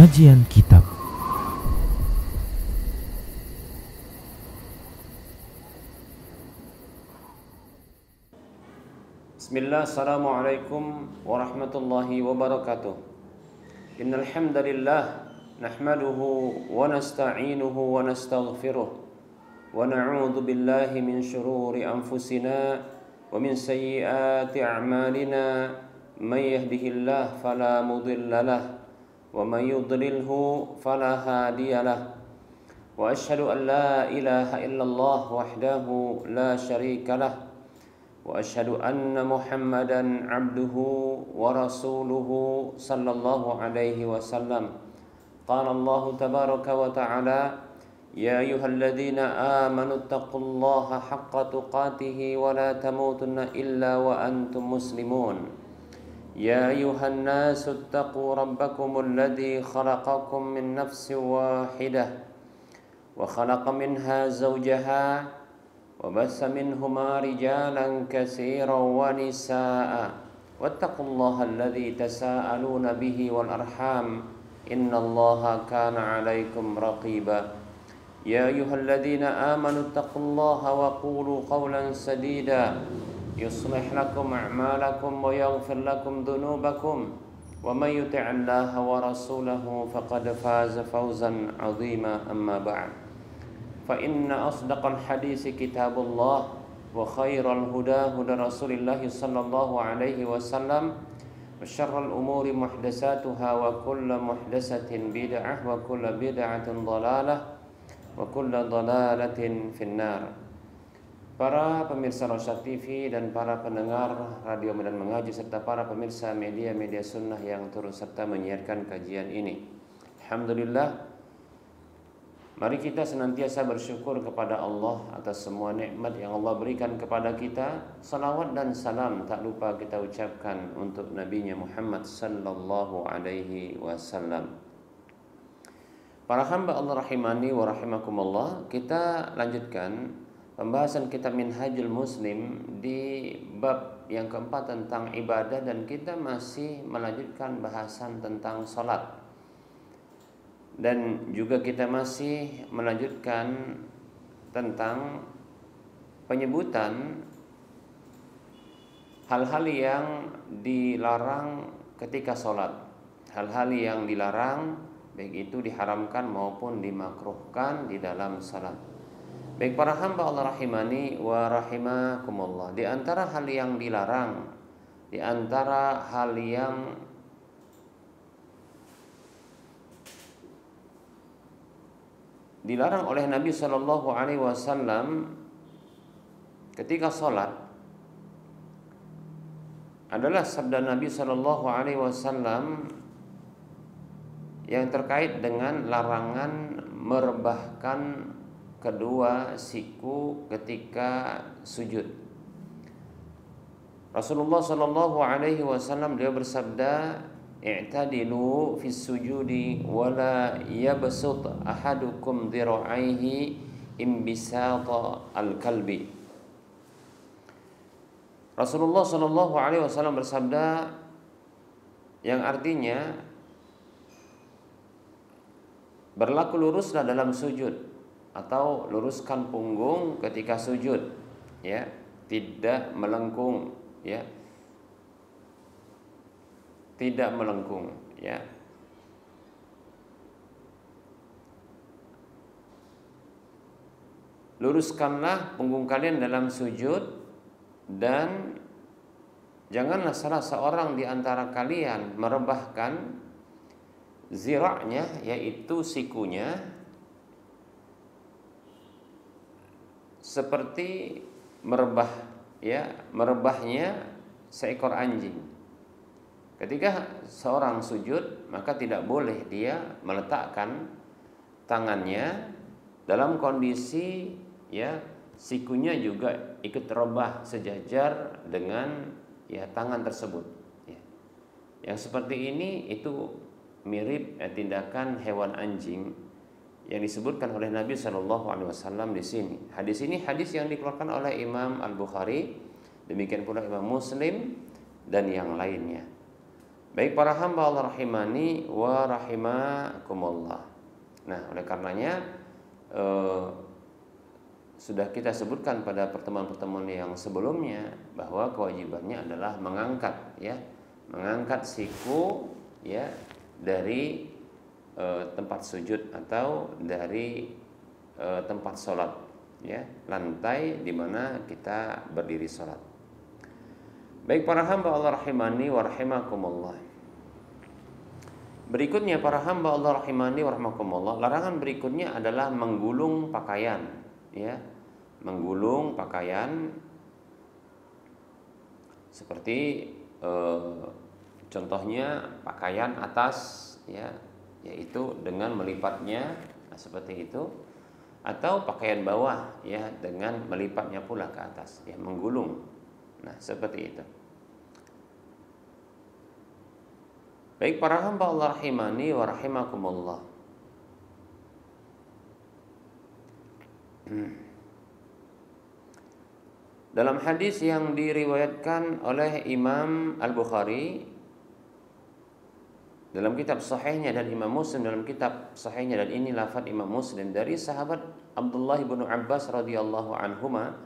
Pengajian Kitab. Bismillah, assalamualaikum warahmatullahi wabarakatuh. Innal hamdalillah nahmaduhu wa nasta'inuhu wa nastaghfiruh wa na'udzu billahi min shururi anfusina wa min sayyiati a'malina. May yahdihillahu fala mudilla lahu wa may yudlilhu fala hadiya lahu. Wa asyhadu an la ilaha illallah wahdahu la syarika lahu wa asyhadu anna Muhammadan abduhu wa rasuluhu sallallahu alaihi wasallam. Qala Allah tabaraka wa ta'ala, ya ayyuhalladzina amanu taqullaha haqqa tuqatih wa la tamutunna illa wa antum muslimun. Ya ayyuhan nasu taqu rabbakumul ladzi khalaqakum min nafsin wahidah wa khalaqa minha zawjaha وبث منهما رجالا كثيرا ونساء واتقوا الله الذي تساءلون به والأرحام إن الله كان عليكم رقيبا. يا أيها الذين آمنوا اتقوا الله وقولوا قولا سديدا يصلح لكم أعمالكم ويغفر لكم ذنوبكم ومن يطع الله ورسوله فقد فاز فوزا عظيما. أما بعد، فإن أصدق الحديث كتاب الله وخير الهدى هدى رسول الله صلى الله عليه وسلم وشر الأمور محدثاتها وكل محدثة بدعة وكل بدعة ضلالة وكل ضلالة في النار. Para pemirsa Rosyad TV dan para pendengar Radio Medan Mengaji serta para pemirsa media-media sunnah yang turut serta menyiarkan kajian ini, alhamdulillah, mari kita senantiasa bersyukur kepada Allah atas semua nikmat yang Allah berikan kepada kita. Salawat dan salam tak lupa kita ucapkan untuk Nabi-Nya Muhammad sallallahu alaihi wasallam. Para hamba Allah rahimani wa rahimakumullah, kita lanjutkan pembahasan kitab Minhajul Muslim di bab yang keempat tentang ibadah, dan kita masih melanjutkan bahasan tentang salat. Dan juga kita masih melanjutkan tentang penyebutan hal-hal yang dilarang ketika sholat. Hal-hal yang dilarang, baik itu diharamkan maupun dimakruhkan di dalam sholat. Baik para hamba Allah rahimani wa rahimakumullah, di antara hal yang dilarang, di antara hal yang dilarang oleh Nabi Shallallahu Alaihi Wasallam ketika sholat adalah sabda Nabi Shallallahu Alaihi Wasallam yang terkait dengan larangan merebahkan kedua siku ketika sujud. Rasulullah Shallallahu Alaihi Wasallam beliau bersabda, i'tadilu fis sujudi wala yabsut ahadukum dhira'aihi imbisata al-kalbi. Rasulullah sallallahu alaihi wasallam bersabda yang artinya berlaku luruslah dalam sujud atau luruskan punggung ketika sujud, ya, tidak melengkung, ya. Tidak melengkung, ya. Luruskanlah punggung kalian dalam sujud, dan janganlah salah seorang di antara kalian merebahkan zira'nya, yaitu sikunya, seperti merebah, ya, merebahnya seekor anjing. Ketika seorang sujud, maka tidak boleh dia meletakkan tangannya dalam kondisi, ya, sikunya juga ikut rebah sejajar dengan, ya, tangan tersebut, ya. Yang seperti ini itu mirip tindakan hewan anjing yang disebutkan oleh Nabi Shallallahu Alaihi Wasallam di sini. Hadis ini hadis yang dikeluarkan oleh Imam Al Bukhari, demikian pula Imam Muslim dan yang lainnya. Baik para hamba Allah rahimani wa rahimakumullah. Nah, oleh karenanya sudah kita sebutkan pada pertemuan-pertemuan yang sebelumnya bahwa kewajibannya adalah mengangkat siku ya dari tempat sujud atau dari tempat sholat ya, lantai di mana kita berdiri sholat. Baik para hamba Allah rahimani wa rahimakumullah. Berikutnya para hamba Allah rahimani wa rahimakumullah, larangan berikutnya adalah menggulung pakaian ya. Menggulung pakaian seperti contohnya pakaian atas ya, yaitu dengan melipatnya seperti itu, atau pakaian bawah ya dengan melipatnya pula ke atas ya, menggulung. Nah, seperti itu. Baik para hamba Allah rahimani wa rahimakumullah. Dalam hadis yang diriwayatkan oleh Imam Al-Bukhari dalam kitab sahihnya dan Imam Muslim dalam kitab sahihnya, dan ini lafaz Imam Muslim dari sahabat Abdullah bin Abbas radhiyallahu anhuma,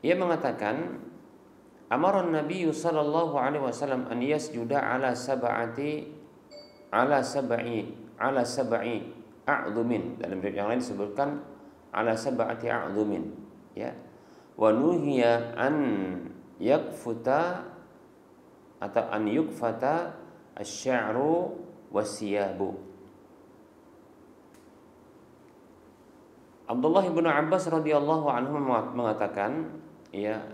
ia mengatakan, amara Nabi sallallahu alaihi wasallam an yasjuda ala sab'i a'dhumin. Dalam riwayat yang lain disebutkan ala sab'ati a'dhumin ya. Wa nuhiya an yakfuta atau an yukfata asy-sya'ru was-siyabu. Abdullah bin Abbas radhiyallahu anhu mengatakan ya,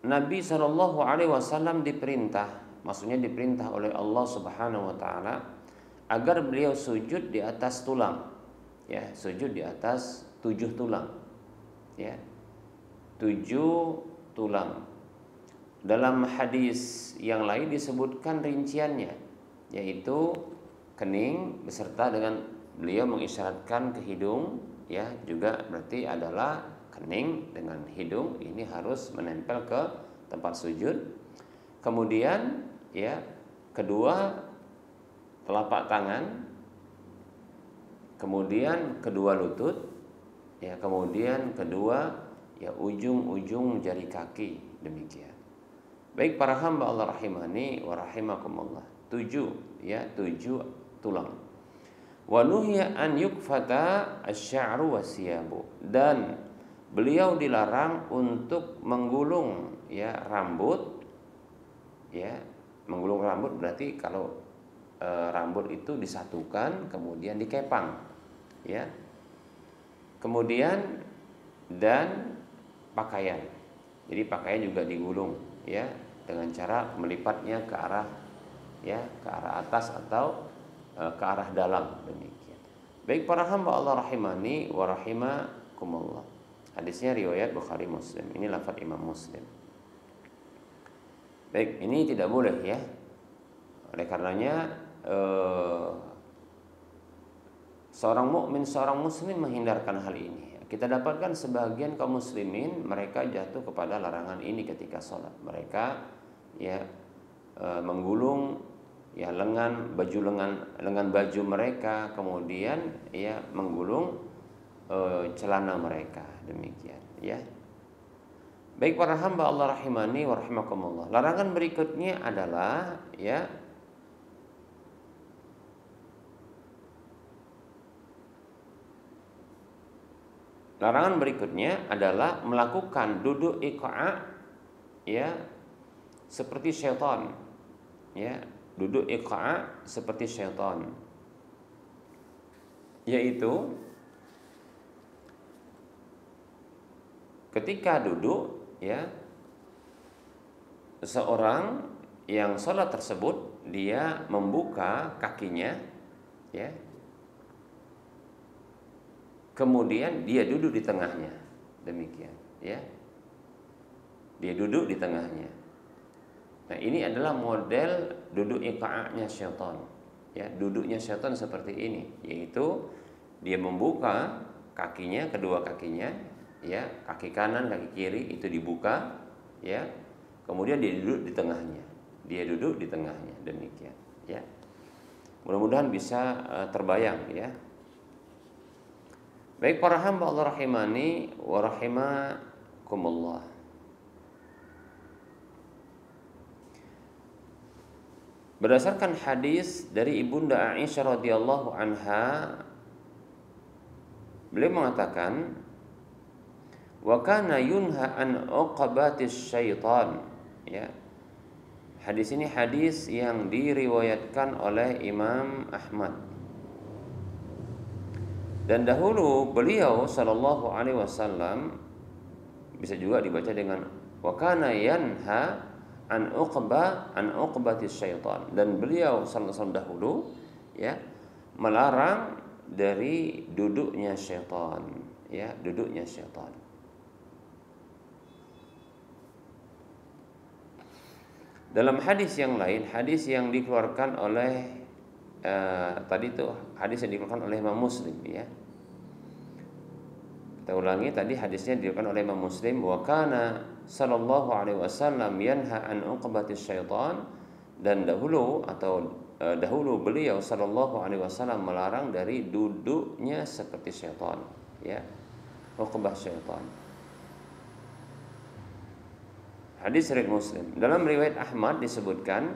Nabi sallallahu alaihi wasallam diperintah, maksudnya diperintah oleh Allah Subhanahu wa taala agar beliau sujud di atas tulang. Ya, sujud di atas 7 tulang. Ya. 7 tulang. Dalam hadis yang lain disebutkan rinciannya, yaitu kening beserta dengan beliau mengisyaratkan ke hidung ya, juga berarti adalah kening dengan hidung ini harus menempel ke tempat sujud. Kemudian ya, kedua telapak tangan, kemudian kedua lutut ya, kemudian kedua ya ujung-ujung jari kaki, demikian. Baik para hamba Allah rahimani wa rahimakumullah. 7 ya, 7 tulang. Wa nuhiya an yukfata asy-sya'ru was-siyabu, dan beliau dilarang untuk menggulung ya rambut ya. Menggulung rambut berarti kalau rambut itu disatukan kemudian dikepang ya. Kemudian dan pakaian. Jadi pakaian juga digulung ya, dengan cara melipatnya ke arah ya, ke arah atas atau ke arah dalam, demikian. Baik para hamba Allah rahimani wa rahimakumullah. Hadisnya riwayat Bukhari Muslim. Ini lafaz Imam Muslim. Baik, ini tidak boleh ya. Oleh karenanya seorang mukmin, seorang muslim menghindarkan hal ini. Kita dapatkan sebagian kaum muslimin mereka jatuh kepada larangan ini ketika sholat. Mereka ya menggulung ya lengan baju mereka, kemudian ya menggulung celana mereka, demikian ya. Baik para hamba Allah rahimani wa rahimakumullah. Larangan berikutnya adalah ya melakukan duduk iqa' ya seperti syaitan ya, duduk iqa' seperti syaitan, yaitu ketika duduk ya, seorang yang sholat tersebut dia membuka kakinya ya, kemudian dia duduk di tengahnya, demikian ya, dia duduk di tengahnya. Nah, ini adalah model duduk iqa'nya syaitan ya, duduknya syaitan seperti ini, yaitu dia membuka kakinya, kedua kakinya ya, kaki kanan, kaki kiri itu dibuka ya. kemudian dia duduk di tengahnya. Dia duduk di tengahnya, demikian, ya. Mudah-mudahan bisa terbayang, ya. Baik para hamba Allah rahimani wa rahimakumullah. Berdasarkan hadis dari Ibunda Aisyah radhiyallahu anha, beliau mengatakan, wa kana yunha an uqabatis syaitan, ya. Hadis ini hadis yang diriwayatkan oleh Imam Ahmad. Dan dahulu beliau sallallahu alaihi wasallam, bisa juga dibaca dengan wa kana yanha an uqbatis syaitan, dan beliau sallallahu alaihi wasallam dahulu, ya, melarang dari duduknya syaitan, ya, duduknya syaitan. Dalam hadis yang lain, hadis yang dikeluarkan oleh tadi itu hadis yang dikeluarkan oleh Imam Muslim, ya. Kita ulangi, tadi hadisnya dikeluarkan oleh Imam Muslim, wa kana sallallahu alaihi wasallam yanha an uqbatis syaitan, dan dahulu beliau sallallahu alaihi wasallam melarang dari duduknya seperti syaitan, ya, uqbah syaitan. Hadis riwayat Muslim. Dalam riwayat Ahmad disebutkan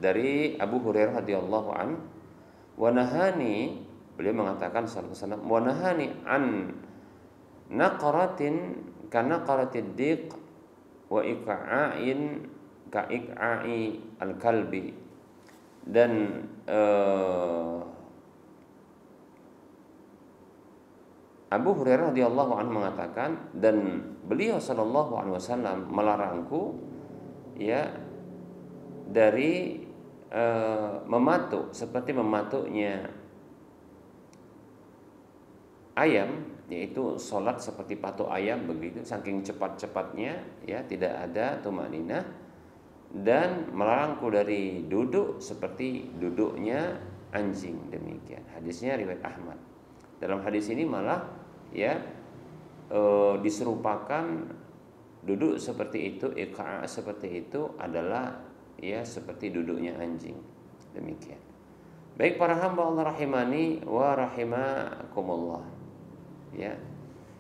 dari Abu Hurairah radhiyallahu an, wa nahani, beliau mengatakan sallallahu alaihi wasallam, wa nahani an naqratin kana qaratid diq wa iqa'in ka iqa'i al-kalbi. Dan Abu Hurairah radhiyallahu anhu mengatakan, dan beliau sallallahu alaihi wasallam melarangku, ya, dari mematuk seperti mematuknya ayam, yaitu sholat seperti patuk ayam begitu, saking cepat-cepatnya, ya, tidak ada tumaninah. Dan melarangku dari duduk seperti duduknya anjing, demikian. Hadisnya riwayat Ahmad. Dalam hadis ini malah, ya, diserupakan duduk seperti itu, iqa' seperti itu adalah, ya, seperti duduknya anjing, demikian. Baik para hamba Allah rahimani wa rahimakumullah, ya.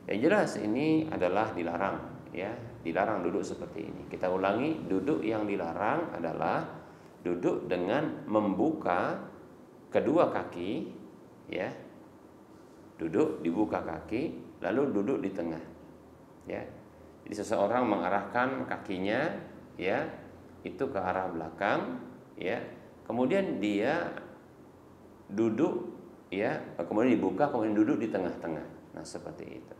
Yang jelas ini adalah dilarang, ya, dilarang duduk seperti ini. Kita ulangi, duduk yang dilarang adalah duduk dengan membuka kedua kaki, ya. Duduk dibuka kaki, lalu duduk di tengah, ya. Jadi seseorang mengarahkan kakinya, ya, itu ke arah belakang, ya. Kemudian dia duduk, ya, kemudian dibuka, kemudian duduk di tengah-tengah. Nah, seperti itu.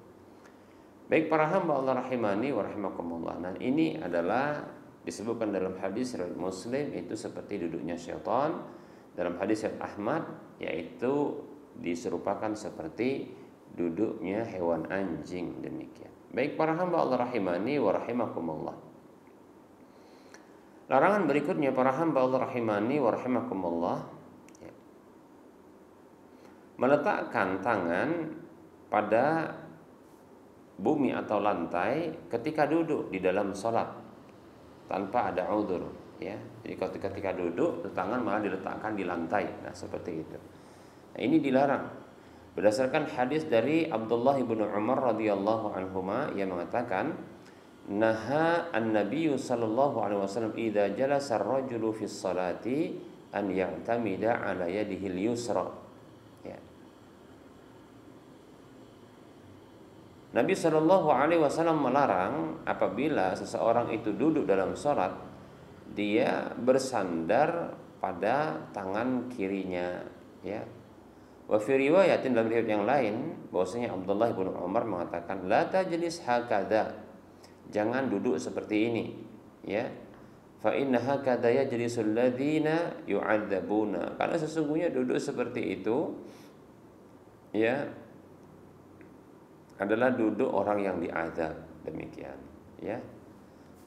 Baik para hamba Allah rahimani wa rahimakumullah. Nah, ini adalah disebutkan dalam hadis riwayat Muslim, itu seperti duduknya syaitan. Dalam hadis riwayat Ahmad, yaitu diserupakan seperti duduknya hewan anjing, demikian. Baik para hamba Allah rahimani wa rahimakumullah. Larangan berikutnya para hamba Allah rahimani wa rahimakumullah, ya, meletakkan tangan pada bumi atau lantai ketika duduk di dalam sholat tanpa ada udzur, ya. Jadi ketika duduk, tangan malah diletakkan di lantai. Nah, seperti itu. Nah, ini dilarang berdasarkan hadis dari Abdullah bin Umar radhiyallahu anhuma yang mengatakan, naha an-nabiyyu sallallahu alaihi wasallam idza jalasa ar-rajulu fi sholati an ya'tamida ala yadihi al-yusra, ya. Nabi sallallahu alaihi wasallam melarang apabila seseorang itu duduk dalam sholat, dia bersandar pada tangan kirinya, ya. Wa fi riwayatin, dalam riwayat yang lain, bahwasanya Abdullah bin Umar mengatakan, la tajlis hakadha, jangan duduk seperti ini, ya. Fa inna hakadha yajlisul ladzina yu'adzabuna, karena sesungguhnya duduk seperti itu, ya, adalah duduk orang yang diazab, demikian, ya.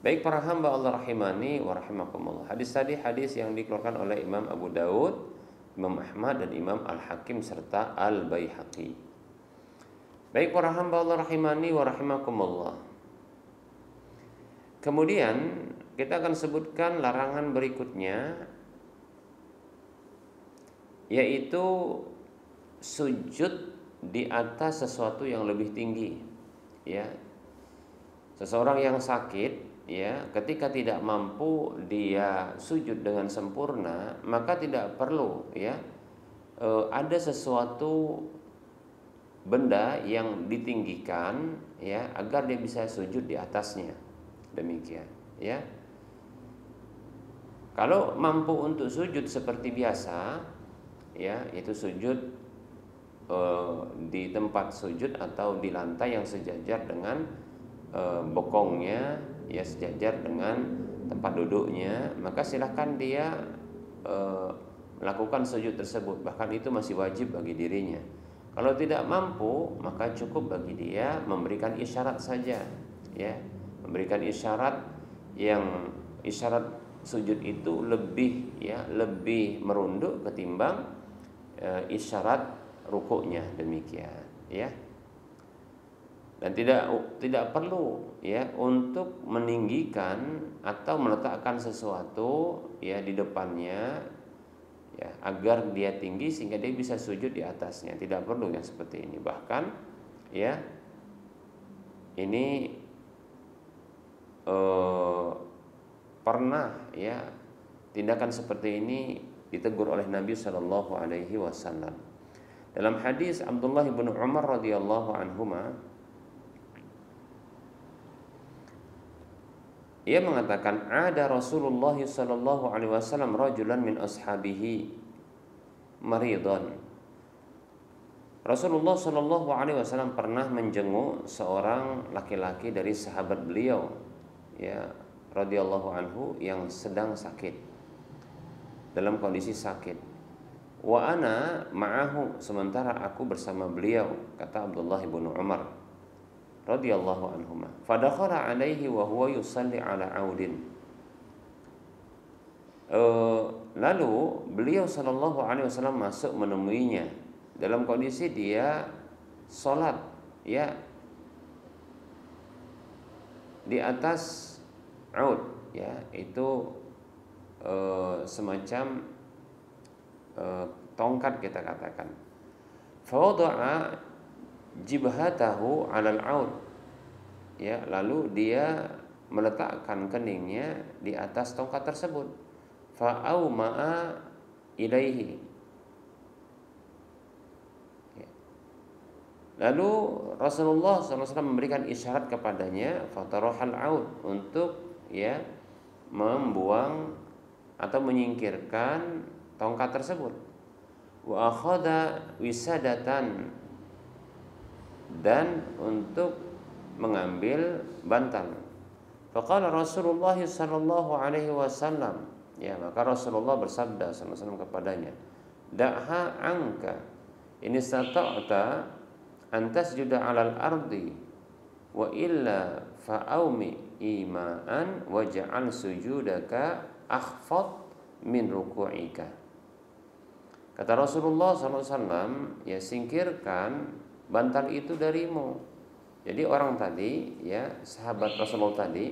Baik para hamba Allah rahimani wa rahimakumullah. Hadis tadi hadis yang dikeluarkan oleh Imam Abu Daud, Imam Ahmad, dan Imam Al-Hakim serta Al-Baihaqi. Baik para hamba Allah rahimani wa rahimakumullah. Kemudian kita akan sebutkan larangan berikutnya, yaitu sujud di atas sesuatu yang lebih tinggi. Ya, seseorang yang sakit, ya, ketika tidak mampu dia sujud dengan sempurna, maka tidak perlu, ya, ada sesuatu benda yang ditinggikan, ya, agar dia bisa sujud di atasnya. Demikian, ya. Kalau mampu untuk sujud seperti biasa, ya, itu sujud di tempat sujud atau di lantai yang sejajar dengan bokongnya, ya, sejajar dengan tempat duduknya, maka silahkan dia melakukan sujud tersebut. Bahkan itu masih wajib bagi dirinya. Kalau tidak mampu, maka cukup bagi dia memberikan isyarat saja, ya, memberikan isyarat yang isyarat sujud itu lebih, ya, lebih merunduk ketimbang isyarat rukuknya, demikian, ya. Dan tidak perlu, ya, untuk meninggikan atau meletakkan sesuatu, ya, di depannya, ya, agar dia tinggi sehingga dia bisa sujud di atasnya. Tidak perlu yang seperti ini. Bahkan, ya, ini pernah, ya, tindakan seperti ini ditegur oleh Nabi Shallallahu Alaihi Wasallam. Dalam hadis Abdullah bin Umar radhiyallahu anhuma, ia mengatakan, ada Rasulullah sallallahu alaihi wasallam rajulan min ashabihi maridan. Rasulullah sallallahu alaihi wasallam pernah menjenguk seorang laki-laki dari sahabat beliau, ya, radhiyallahu anhu, yang sedang sakit, dalam kondisi sakit. Wa ana ma'ahu, sementara aku bersama beliau, kata Abdullah bin Umar radhiyallahu anhuma. Fadakhala alaihi wa huwa yusalli ala audin. Lalu beliau sallallahu alaihi wasallam masuk menemuinya dalam kondisi dia salat, ya, di atas aud, ya, itu semacam tongkat kita katakan. Fawada'a jibhatahu 'alal 'aud, ya, lalu dia meletakkan keningnya di atas tongkat tersebut. Fa'auma'a ilaihi, ya. Lalu Rasulullah SAW memberikan isyarat kepadanya, fatarahal 'aud, untuk, ya, membuang atau menyingkirkan tongkat tersebut. Wa akhadha wisadatan, dan untuk mengambil bantal. Faqala Rasulullah sallallahu alaihi wasallam, ya, maka Rasulullah bersabda sallallahu alaihi wasallam kepadanya, da'ha anka in istata'ta an tasjuda 'alal ardi wa illa fa'aumi ima'an waj'al sujudaka akhfad min ruku'ika. Kata Rasulullah SAW, ya, singkirkan bantal itu darimu. Jadi orang tadi, ya, sahabat Rasulullah tadi,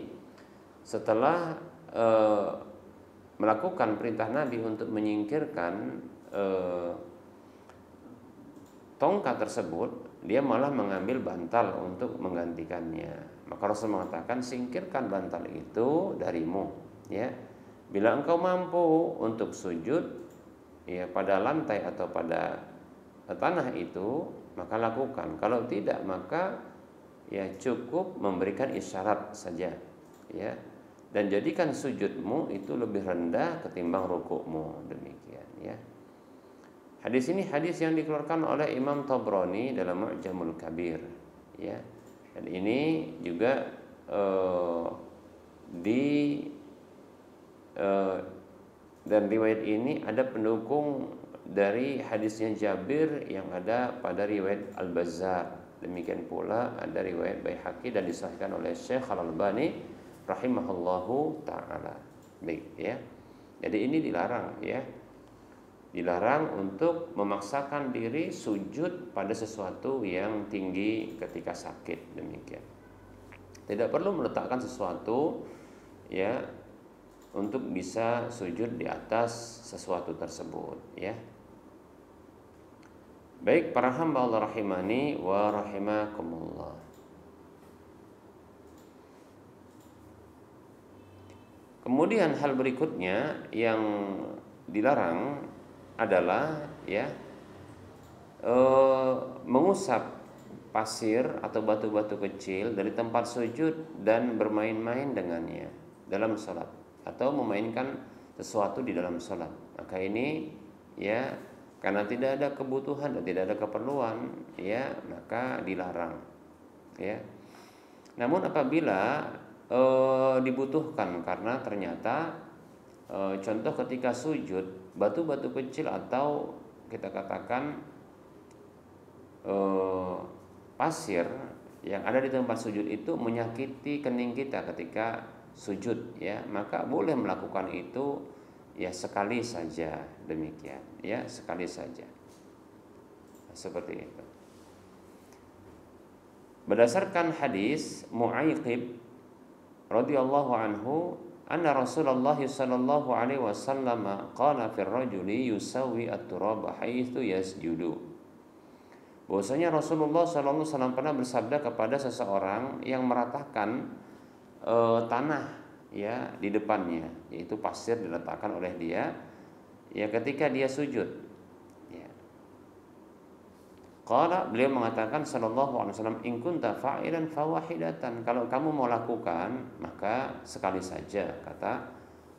setelah melakukan perintah Nabi untuk menyingkirkan tongkat tersebut, dia malah mengambil bantal untuk menggantikannya. Maka Rasul mengatakan, singkirkan bantal itu darimu, ya. Bila engkau mampu untuk sujud, ya, pada lantai atau pada tanah itu, maka lakukan. Kalau tidak, maka, ya, cukup memberikan isyarat saja, ya, dan jadikan sujudmu itu lebih rendah ketimbang rukukmu, demikian, ya. Hadis ini hadis yang dikeluarkan oleh Imam Tabrani dalam Mu'jamul Kabir, ya. Dan ini juga dan riwayat ini ada pendukung dari hadisnya Jabir yang ada pada riwayat Al-Bazzar. Demikian pula ada riwayat Baihaqi dan disahihkan oleh Syekh Al-Albani rahimahullahu taala. Baik, ya. Jadi ini dilarang, ya. Dilarang untuk memaksakan diri sujud pada sesuatu yang tinggi ketika sakit, demikian. Tidak perlu meletakkan sesuatu, ya, untuk bisa sujud di atas sesuatu tersebut, ya. Baik para hamba Allah rahimani wa rahimakumullah. Kemudian hal berikutnya yang dilarang adalah ya mengusap pasir atau batu-batu kecil dari tempat sujud dan bermain-main dengannya dalam sholat atau memainkan sesuatu di dalam sholat. Maka ini ya karena tidak ada kebutuhan dan tidak ada keperluan, ya maka dilarang. Ya. Namun apabila dibutuhkan karena ternyata contoh ketika sujud batu-batu kecil atau kita katakan pasir yang ada di tempat sujud itu menyakiti kening kita ketika sujud, ya maka boleh melakukan itu ya sekali saja, demikian ya sekali saja seperti itu. Berdasarkan hadis Mu'aiqib radhiyallahu anhu anna Rasulullah sallallahu alaihi wasallam qala fir rajuli yusawi at-turaba haitsu yasjudu. Bahwasanya Rasulullah sallallahu alaihi wasallam pernah bersabda kepada seseorang yang meratakan tanah ya di depannya, yaitu pasir diletakkan oleh dia ya ketika dia sujud. Ya. Qala, beliau mengatakan sallallahu alaihi wasallam, in kunta fa'ilan fawahidatan, kalau kamu mau lakukan maka sekali saja, kata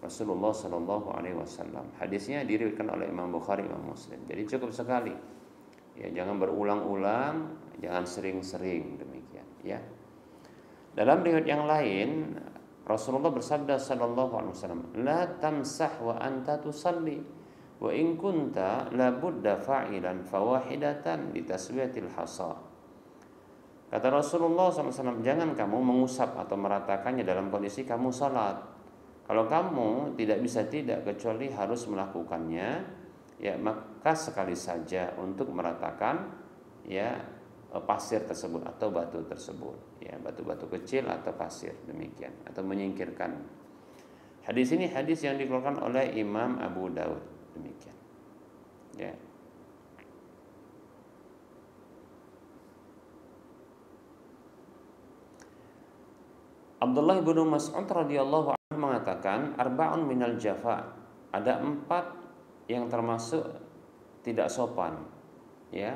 Rasulullah sallallahu alaihi wasallam. Hadisnya diriwayatkan oleh Imam Bukhari, Imam Muslim. Jadi cukup sekali. Ya, jangan berulang-ulang, jangan sering-sering, demikian ya. Dalam riwayat yang lain Rasulullah bersabda sallallahu alaihi wasallam, la tamsah wa anta tusalli wa in kunta la budda fa'ilan fawahidatan li taswiyatil hasa. Kata Rasulullah SAW, jangan kamu mengusap atau meratakannya dalam kondisi kamu salat. Kalau kamu tidak bisa tidak kecuali harus melakukannya, ya maka sekali saja untuk meratakan ya pasir tersebut atau batu tersebut, ya batu-batu kecil atau pasir, demikian, atau menyingkirkan. Hadis ini hadis yang dikeluarkan oleh Imam Abu Daud, demikian. Ya. Abdullah bin Mas'ud radhiyallahu anhu mengatakan, arba'un minal jafa, ada 4 yang termasuk tidak sopan, ya.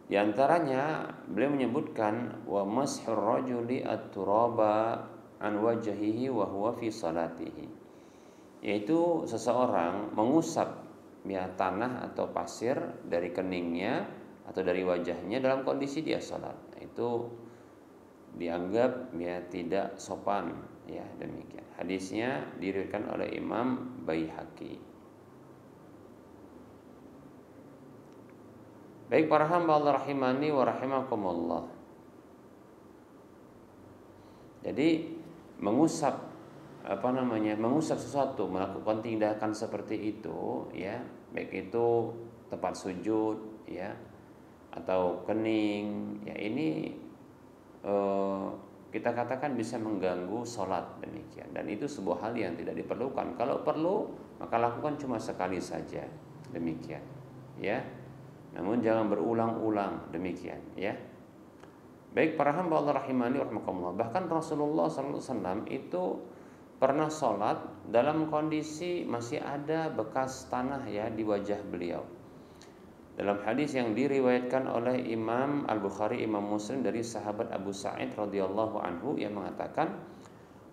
Di antaranya beliau menyebutkan wa mashur rajuli at-turaba an wajhihi wa huwa fi salatihi, yaitu seseorang mengusap ya tanah atau pasir dari keningnya atau dari wajahnya dalam kondisi dia salat. Itu dianggap ya tidak sopan, ya demikian. Hadisnya diriwayatkan oleh Imam Baihaqi. Baik para hamba Allah rahimani wa rahimakumullah. Jadi mengusap mengusap sesuatu, melakukan tindakan seperti itu ya, baik itu tempat sujud ya atau kening ya, ini kita katakan bisa mengganggu sholat, demikian, dan itu sebuah hal yang tidak diperlukan. Kalau perlu maka lakukan cuma sekali saja, demikian ya. Namun jangan berulang-ulang, demikian ya. Baik para hamba Allah rahimani wa rahimakumullah. Bahkan Rasulullah SAW itu pernah sholat dalam kondisi masih ada bekas tanah ya di wajah beliau. Dalam hadis yang diriwayatkan oleh Imam Al-Bukhari, Imam Muslim dari sahabat Abu Sa'id radhiyallahu anhu yang mengatakan,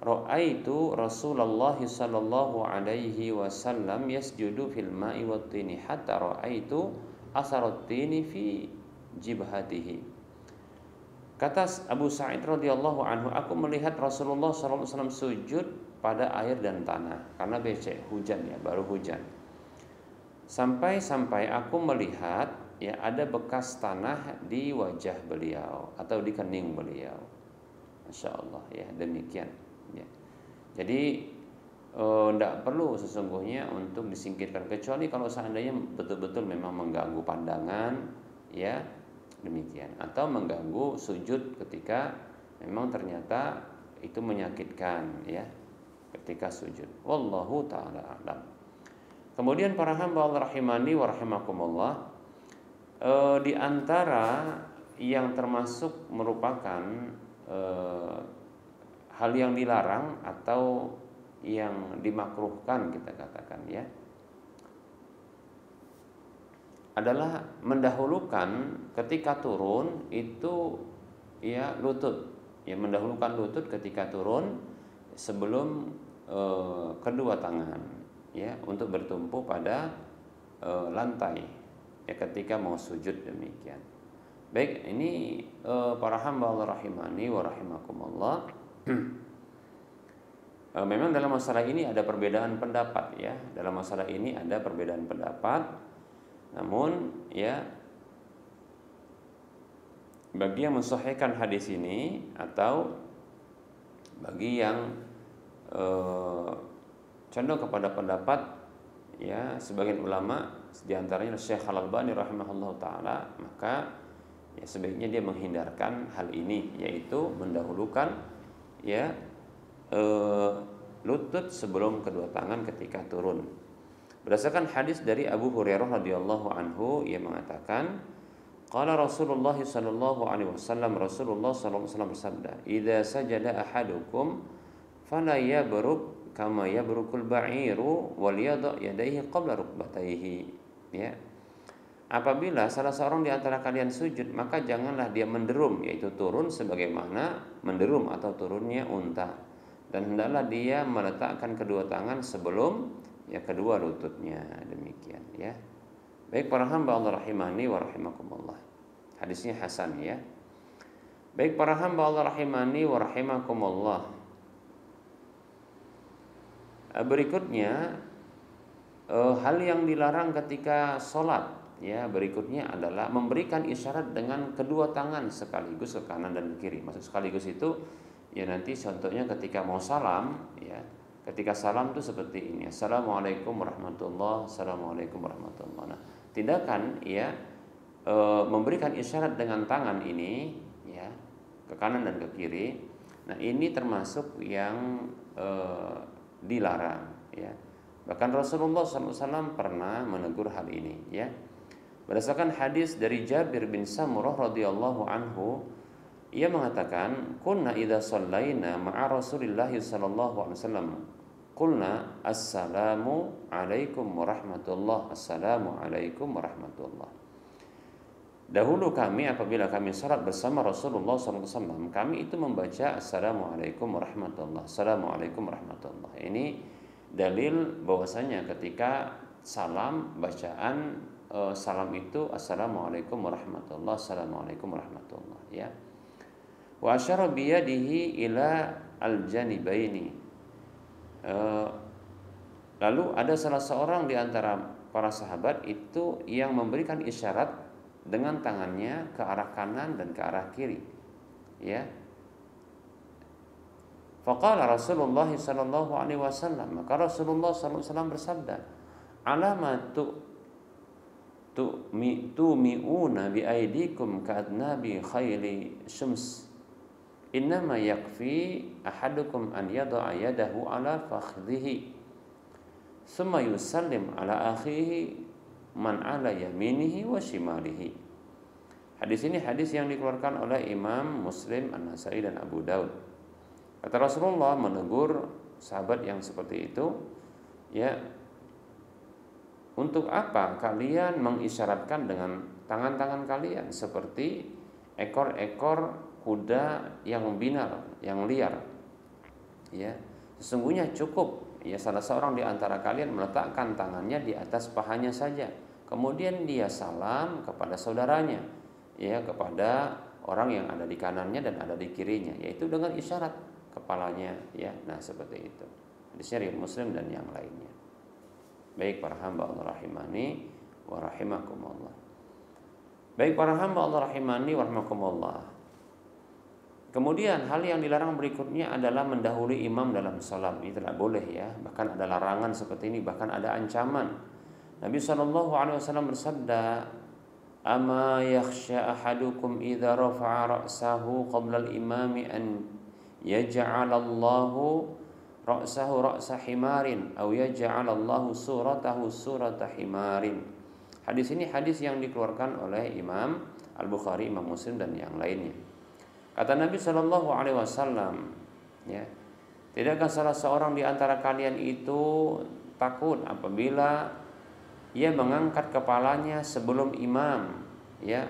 ra'aitu Rasulullah sallallahu alaihi wasallam yasjudu fil ma'i wat tini hatta ra'aitu asaruttini fi jibhatihi. Kata Abu Sa'id radhiyallahu anhu, aku melihat Rasulullah SAW sujud pada air dan tanah karena becek hujan ya, baru hujan. Sampai aku melihat ya ada bekas tanah di wajah beliau atau di kening beliau. Masya Allah ya, demikian ya. Jadi tidak perlu sesungguhnya untuk disingkirkan, kecuali kalau seandainya betul-betul memang mengganggu pandangan ya, demikian, atau mengganggu sujud ketika memang ternyata itu menyakitkan ya. ketika sujud. Wallahu taala a'lam. Kemudian para hamba Allah rahimani wa rahimakumullah, di antara yang termasuk merupakan hal yang dilarang atau yang dimakruhkan kita katakan ya, adalah mendahulukan ketika turun itu ya lutut, ya mendahulukan lutut ketika turun sebelum kedua tangan ya untuk bertumpu pada lantai ya ketika mau sujud demikian. Baik, ini para hamba Allah rahimani wa rahimakumullah. Memang dalam masalah ini ada perbedaan pendapat ya. Dalam masalah ini ada perbedaan pendapat. Namun ya bagi yang mensahihkan hadis ini atau bagi yang condong kepada pendapat ya sebagian ulama di antaranya Syekh Al-Albani rahimahullah taala, maka ya sebaiknya dia menghindarkan hal ini, yaitu mendahulukan ya lutut sebelum kedua tangan ketika turun. Berdasarkan hadis dari Abu Hurairah radhiyallahu anhu, ia mengatakan, qala Rasulullah sallallahu alaihi wasallam, Rasulullah sallallahu alaihi wasallam bersabda, "Idza sajada ahadukum fala yabruk kama yabrukul ba'iru wal yada' yadayhi qabla rukbatayhi." Ya. Apabila salah seorang di antara kalian sujud, maka janganlah dia menderum, yaitu turun sebagaimana menderum atau turunnya unta. Dan hendaklah dia meletakkan kedua tangan sebelum ya kedua lututnya, demikian ya. Baik para hamba Allah rahimani wa rahimakumullah. Hadisnya hasan ya. Baik para hamba Allah rahimani wa rahimakumullah. Berikutnya hal yang dilarang ketika sholat ya, berikutnya adalah memberikan isyarat dengan kedua tangan sekaligus ke kanan dan ke kiri. Maksud sekaligus itu ya nanti contohnya ketika mau salam ya, ketika salam itu seperti ini, assalamualaikum warahmatullahi, assalamualaikum warahmatullahi. Nah, tindakan ya memberikan isyarat dengan tangan ini ya ke kanan dan ke kiri. Nah, ini termasuk yang dilarang ya. Bahkan Rasulullah SAW pernah menegur hal ini ya. Berdasarkan hadis dari Jabir bin Samurah radhiyallahu anhu, ia mengatakan, "Kunna idza shallaina ma'a Rasulillah sallallahu alaihi wasallam, qulna assalamu alaikum warahmatullah, assalamu alaikum warahmatullah." Dahulu kami apabila kami salat bersama Rasulullah sallallahu alaihi wasallam, kami itu membaca assalamualaikum warahmatullah, assalamualaikum warahmatullah. Ini dalil bahwasanya ketika salam bacaan salam itu assalamualaikum warahmatullah, assalamualaikum warahmatullah ya. Wa asyara biyadihi ila al-janibaini. Lalu ada salah seorang di antara para sahabat itu yang memberikan isyarat dengan tangannya ke arah kanan dan ke arah kiri ya. Faqala Rasulullah sallallahu alaihi wasallam, maka Rasulullah sallallahu alaihi wasallam bersabda, "Alamatu tu'mi'una bi aidikum ka'adnabi khayli syams. Innama yakfi ahadukum an yada'a yadahu ala fakhdhihi summa yusallim ala akhihi man ala yaminihi wa shimalihi." Hadis ini hadis yang dikeluarkan oleh Imam Muslim, An-Nasai dan Abu Daud. Kata Rasulullah menegur sahabat yang seperti itu, ya, untuk apa kalian mengisyaratkan dengan tangan-tangan kalian seperti ekor-ekor kuda yang binar, yang liar? Ya, sesungguhnya cukup ya salah seorang di antara kalian meletakkan tangannya di atas pahanya saja, kemudian dia salam kepada saudaranya, ya, kepada orang yang ada di kanannya dan ada di kirinya, yaitu dengan isyarat kepalanya, ya. Nah, seperti itu. Hadisnya riwayat Muslim dan yang lainnya. Baik para hamba Allah rahimani wa rahimakumullah. Baik para hamba Allah rahimani wa rahimakumullah. Kemudian hal yang dilarang berikutnya adalah mendahului imam dalam salat. Ini tidak boleh ya. Bahkan ada larangan seperti ini, bahkan ada ancaman. Nabi SAW bersabda, "Ama yakhsha ahadukum idza rafa'a ra'sahu qabla al-imami an yaj'alallahu ra'sahu ra'sa himarin aw yaj'alallahu suratahu surata himarin. Hadis ini hadis yang dikeluarkan oleh Imam Al-Bukhari, Imam Muslim dan yang lainnya. Kata Nabi Shallallahu alaihi wasallam, ya, tidakkah salah seorang di antara kalian itu takut apabila ia mengangkat kepalanya sebelum imam, ya,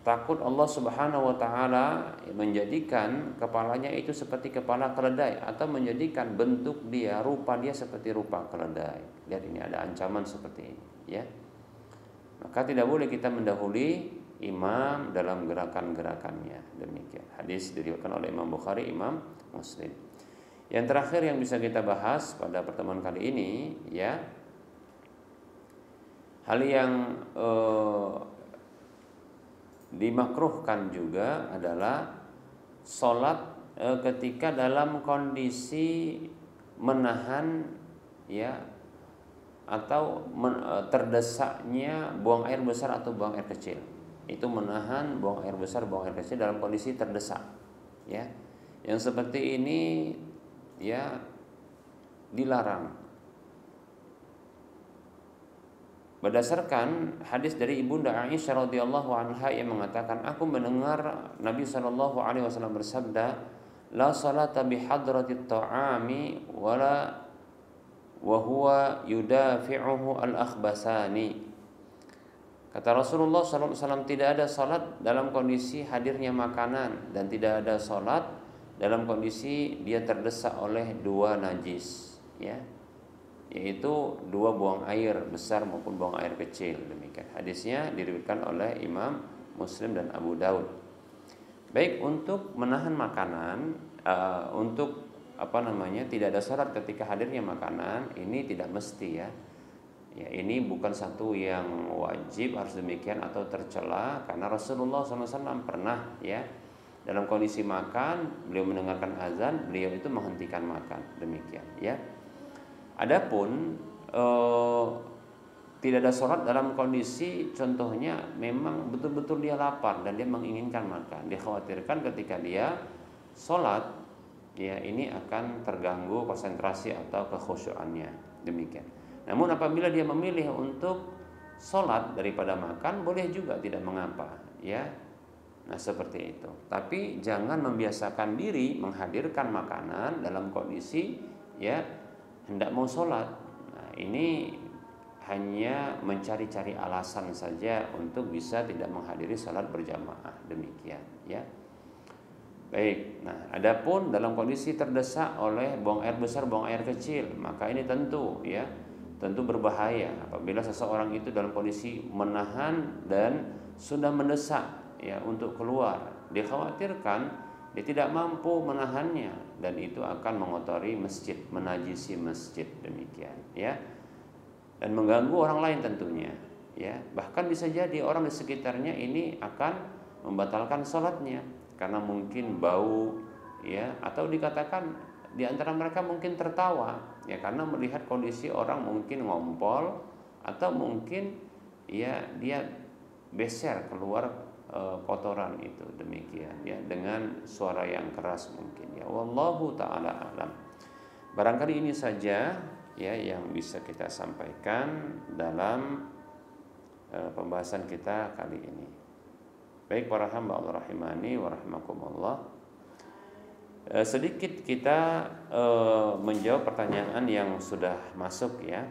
takut Allah Subhanahu wa taala menjadikan kepalanya itu seperti kepala keledai atau menjadikan bentuk dia, rupa dia seperti rupa keledai. Lihat, ini ada ancaman seperti ini, ya. Maka tidak boleh kita mendahului imam dalam gerakan-gerakannya. Demikian. Hadis diriwayatkan oleh Imam Bukhari, Imam Muslim. Yang terakhir yang bisa kita bahas pada pertemuan kali ini, ya, hal yang dimakruhkan juga adalah sholat ketika dalam kondisi menahan, ya, atau terdesaknya buang air besar atau buang air kecil. Itu menahan buang air besar, buang air kecil dalam kondisi terdesak, ya. Yang seperti ini, ya, dilarang. Berdasarkan hadis dari Ibunda Aisyah radhiyallahu anha yang mengatakan, aku mendengar Nabi sallallahu alaihi wasallam bersabda, la salata bi hadratit ta'ami wala wa huwa yudafi'uhu al-akhbasani. Kata Rasulullah sallallahu alaihi wasallam, tidak ada salat dalam kondisi hadirnya makanan dan tidak ada salat dalam kondisi dia terdesak oleh dua najis, ya, yaitu dua buang air besar maupun buang air kecil. Demikian hadisnya diriwayatkan oleh Imam Muslim dan Abu Daud. Baik, untuk menahan makanan, untuk tidak ada syarat ketika hadirnya makanan, ini tidak mesti, ya. Ya, ini bukan satu yang wajib harus demikian atau tercela, karena Rasulullah SAW pernah, ya, dalam kondisi makan beliau mendengarkan azan, beliau itu menghentikan makan. Demikian, ya. Adapun tidak ada sholat dalam kondisi contohnya memang betul-betul dia lapar dan dia menginginkan makan, dikhawatirkan ketika dia sholat, ya, ini akan terganggu konsentrasi atau kekhusyuannya. Demikian. Namun apabila dia memilih untuk sholat daripada makan, boleh juga, tidak mengapa, ya. Nah, seperti itu. Tapi jangan membiasakan diri menghadirkan makanan dalam kondisi, ya, hendak mau sholat. Nah, ini hanya mencari-cari alasan saja untuk bisa tidak menghadiri sholat berjamaah. Demikian, ya. Baik. Nah, adapun dalam kondisi terdesak oleh buang air besar, buang air kecil, maka ini tentu, ya, tentu berbahaya apabila seseorang itu dalam kondisi menahan dan sudah mendesak, ya, untuk keluar. Dikhawatirkan dia tidak mampu menahannya dan itu akan mengotori masjid, menajisi masjid. Demikian, ya, dan mengganggu orang lain tentunya, ya. Bahkan bisa jadi orang di sekitarnya ini akan membatalkan sholatnya karena mungkin bau, ya, atau dikatakan di antara mereka mungkin tertawa, ya, karena melihat kondisi orang mungkin ngompol atau mungkin, ya, dia beser keluar kotoran itu. Demikian, ya, dengan suara yang keras mungkin, ya. Wallahu taala alam. Barangkali ini saja, ya, yang bisa kita sampaikan dalam pembahasan kita kali ini. Baik para hamba Allah rahimani wa rahimakumullah. Sedikit kita menjawab pertanyaan yang sudah masuk, ya.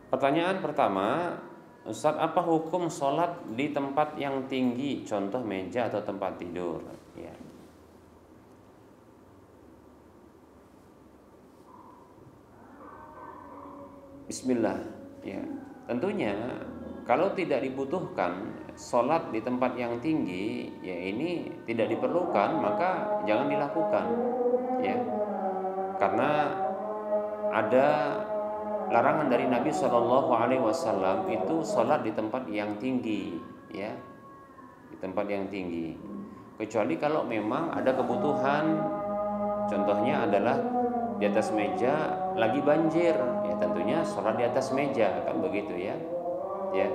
Pertanyaan pertama, Ustaz, apa hukum sholat di tempat yang tinggi, contoh meja atau tempat tidur, ya. Bismillah, ya. Tentunya kalau tidak dibutuhkan sholat di tempat yang tinggi, ya, ini tidak diperlukan, maka jangan dilakukan, ya. Karena ada larangan dari Nabi Shallallahu Alaihi Wasallam itu sholat di tempat yang tinggi, ya, di tempat yang tinggi. Kecuali kalau memang ada kebutuhan, contohnya adalah di atas meja lagi banjir, ya, tentunya sholat di atas meja, kan begitu, ya, ya.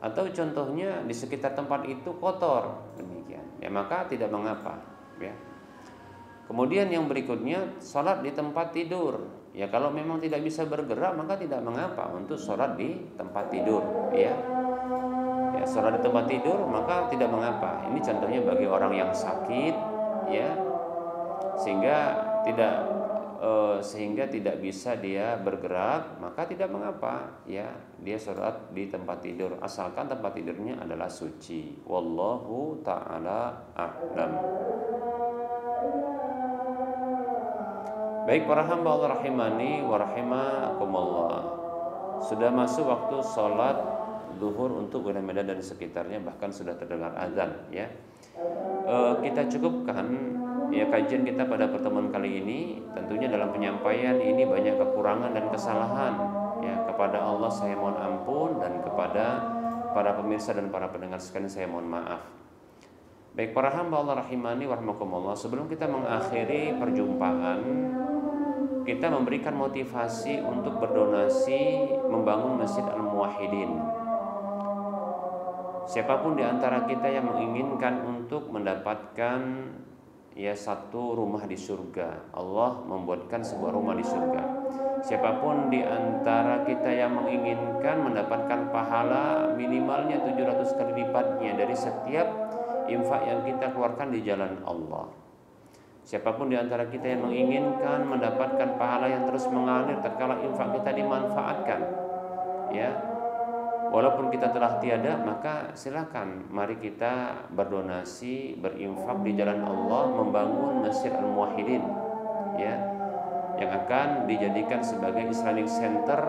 Atau contohnya di sekitar tempat itu kotor, demikian, ya, maka tidak mengapa, ya. Kemudian yang berikutnya, sholat di tempat tidur. Ya kalau memang tidak bisa bergerak maka tidak mengapa untuk sholat di tempat tidur. Ya, sholat di tempat tidur maka tidak mengapa. Ini contohnya bagi orang yang sakit, ya, sehingga tidak bisa dia bergerak, maka tidak mengapa, ya, dia sholat di tempat tidur asalkan tempat tidurnya adalah suci. Wallahu ta'ala a'lam. Baik para hamba Allah rahimani wa rahimakumullah, sudah masuk waktu sholat zuhur untuk wilayah Medan dan sekitarnya, bahkan sudah terdengar azan, ya. Kita cukupkan ya kajian kita pada pertemuan kali ini. Tentunya dalam penyampaian ini banyak kekurangan dan kesalahan, ya. Kepada Allah saya mohon ampun, dan kepada para pemirsa dan para pendengar sekalian saya mohon maaf. Baik para hamba Allah rahimani wa rahimakumullah, sebelum kita mengakhiri perjumpaan, kita memberikan motivasi untuk berdonasi membangun Masjid Al-Muwahhidin. Siapapun di antara kita yang menginginkan untuk mendapatkan ya satu rumah di surga, Allah membuatkan sebuah rumah di surga. Siapapun di antara kita yang menginginkan mendapatkan pahala minimalnya 700 kali lipatnya dari setiap infak yang kita keluarkan di jalan Allah. Siapapun di antara kita yang menginginkan mendapatkan pahala yang terus mengalir tatkala infak kita dimanfaatkan, ya, walaupun kita telah tiada, maka silakan mari kita berdonasi, berinfak di jalan Allah, membangun Masjid Al-Muwahhidin, ya, yang akan dijadikan sebagai Islamic Center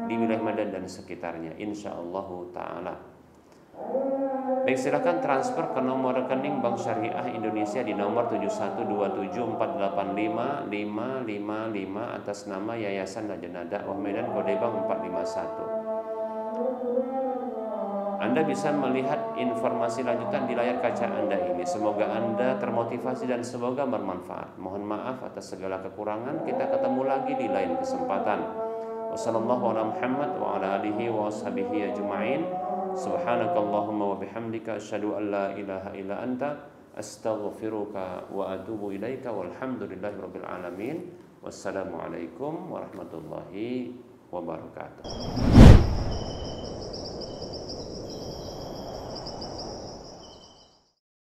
di wilayah Medan dan sekitarnya, insyaallah taala. Baik, silakan transfer ke nomor rekening Bank Syariah Indonesia di nomor 712748555555 atas nama Yayasan Lajnah Dakwah Medan, kode bank 451. Anda bisa melihat informasi lanjutan di layar kaca Anda ini. Semoga Anda termotivasi dan semoga bermanfaat. Mohon maaf atas segala kekurangan. Kita ketemu lagi di lain kesempatan. Wassallallahu ala Muhammad wa ala alihi wa washabihi ajma'in. Subhanakallahumma wa bihamdika asyhadu an la ilaha illa anta astaghfiruka wa atubu ilaika walhamdulillahi rabbil alamin. Wassalamualaikum warahmatullahi wabarakatuh.